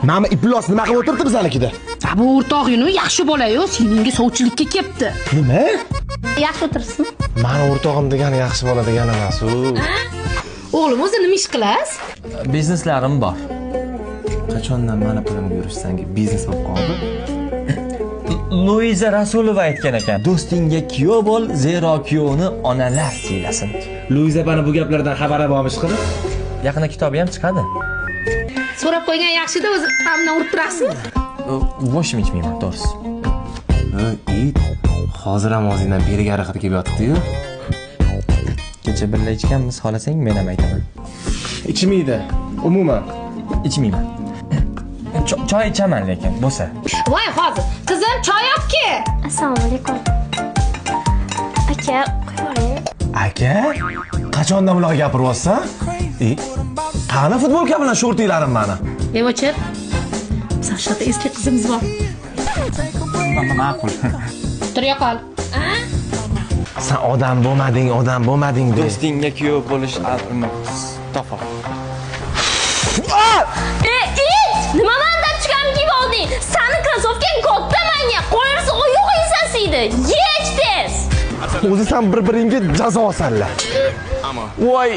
Mana iplos nima qilib o'tirdi bizlarnikida? Bu o'rtog'ing yaxshi bola-yu, seningga sovchilikka kelibdi. Nima? Yaxshi o'tirsin. Mani o'rtog'im degani yaxshi bola degani emas u. O'g'lim, o'zi nima ish qilasiz? Bizneslarim bor. Qachondan mani pulimga yurishsanki biznes bo'lib qoldi? Luiza Rasulova aytgan ekan, do'stingga kuyov bo'l, zero kuyovni onalar siylasin. Luiza bana bu gaplardan xabari bormish qilib. Yaqinda kitobi ham chiqadi. So'rab qo'ygan yaxshi-da, o'zi hamma urib turasizmi? Boshim ichmayman, to'g'risi. It, hozir ham o'zingdan beriga harakat kelib yotibdi-yu. Kecha birga ichganmiz, xohlasang men ham aytaman. Ichmaydi, umuman. Ichmayman. Choy ichaman lekin, bo'lsa. Voy, hozir. Qizim, choy olib-ki. Assalomu alaykum. Aka, qo'ying. Aka, qachondan bunaqa gapiryapsan? Qani futbolka bilan shortinglarim mani? O'chir. Sashada eski qizimiz bor. Ma'qul. Turya qol. Sen odam bo'lmading de. Do'stingga kuyov bo'lish amri topor. Nima mandan chiqam kiyib olding? Sani krossovkang katta menga. Qo'yirsa oyog'ing sasiydi. Yech tez. O'zi sen bir-biringga jazo olsanlar. Voy,